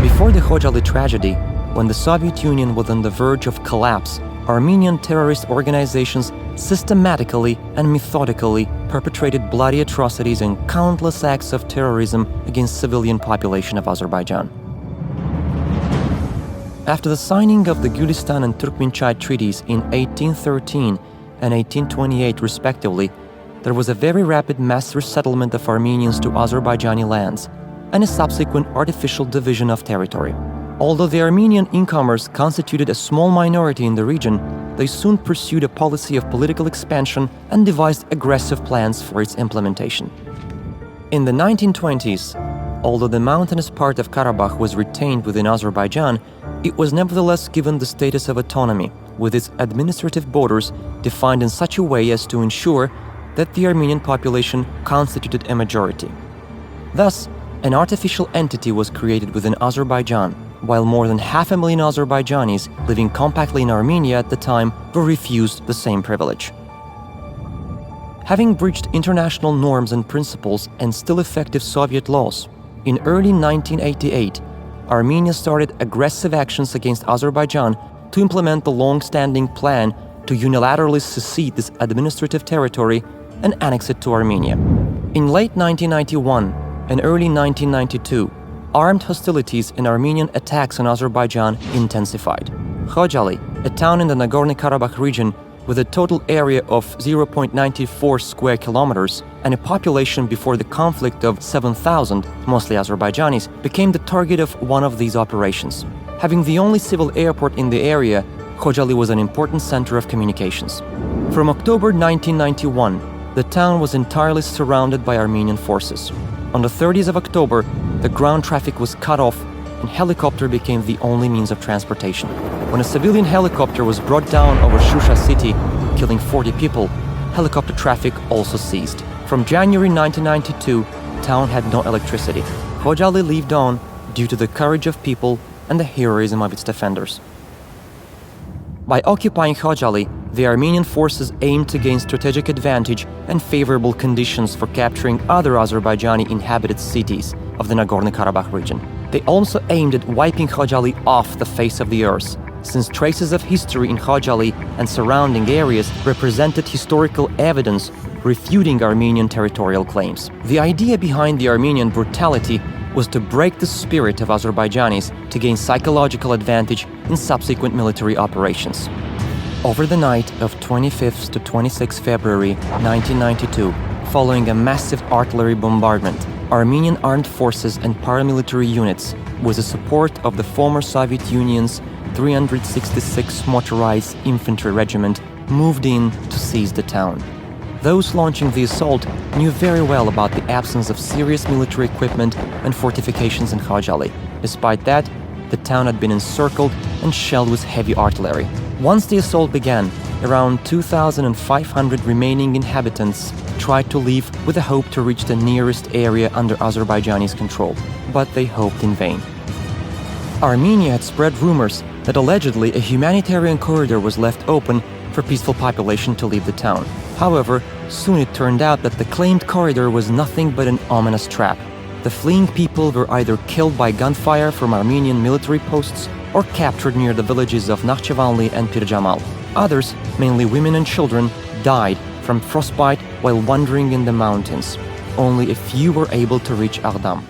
Before the Khojaly tragedy, when the Soviet Union was on the verge of collapse, Armenian terrorist organizations systematically and methodically perpetrated bloody atrocities and countless acts of terrorism against civilian population of Azerbaijan. After the signing of the Gülistan and Turkmenchay treaties in 1813 and 1828 respectively, there was a very rapid mass resettlement of Armenians to Azerbaijani lands and a subsequent artificial division of territory. Although the Armenian incomers constituted a small minority in the region, they soon pursued a policy of political expansion and devised aggressive plans for its implementation. In the 1920s, although the mountainous part of Karabakh was retained within Azerbaijan, it was nevertheless given the status of autonomy, with its administrative borders defined in such a way as to ensure that the Armenian population constituted a majority. Thus, an artificial entity was created within Azerbaijan, while more than 500,000 Azerbaijanis living compactly in Armenia at the time were refused the same privilege. Having breached international norms and principles and still effective Soviet laws, in early 1988, Armenia started aggressive actions against Azerbaijan to implement the long-standing plan to unilaterally secede this administrative territory and annex it to Armenia. In late 1991 and early 1992, armed hostilities and Armenian attacks on Azerbaijan intensified. Khojaly, a town in the Nagorno-Karabakh region with a total area of 0.94 square kilometers and a population before the conflict of 7,000, mostly Azerbaijanis, became the target of one of these operations. Having the only civil airport in the area, Khojaly was an important center of communications. From October 1991, the town was entirely surrounded by Armenian forces. On the 30th of October, the ground traffic was cut off and helicopter became the only means of transportation. When a civilian helicopter was brought down over Shusha city, killing 40 people, helicopter traffic also ceased. From January 1992, the town had no electricity. Khojaly lived on due to the courage of people and the heroism of its defenders. By occupying Khojaly, the Armenian forces aimed to gain strategic advantage and favorable conditions for capturing other Azerbaijani inhabited cities of the Nagorno-Karabakh region. They also aimed at wiping Khojaly off the face of the earth, since traces of history in Khojaly and surrounding areas represented historical evidence refuting Armenian territorial claims. The idea behind the Armenian brutality was to break the spirit of Azerbaijanis to gain psychological advantage in subsequent military operations. Over the night of 25th to 26th February 1992, following a massive artillery bombardment, Armenian armed forces and paramilitary units, with the support of the former Soviet Union's 366th Motorized Infantry Regiment, moved in to seize the town. Those launching the assault knew very well about the absence of serious military equipment and fortifications in Khojaly. Despite that, the town had been encircled and shelled with heavy artillery. Once the assault began, around 2,500 remaining inhabitants tried to leave with the hope to reach the nearest area under Azerbaijani's control, but they hoped in vain. Armenia had spread rumors that allegedly a humanitarian corridor was left open for peaceful population to leave the town. However, soon it turned out that the claimed corridor was nothing but an ominous trap. The fleeing people were either killed by gunfire from Armenian military posts or captured near the villages of Nakhchivanli and Pirjamal. Others, mainly women and children, died from frostbite while wandering in the mountains. Only a few were able to reach Aghdam.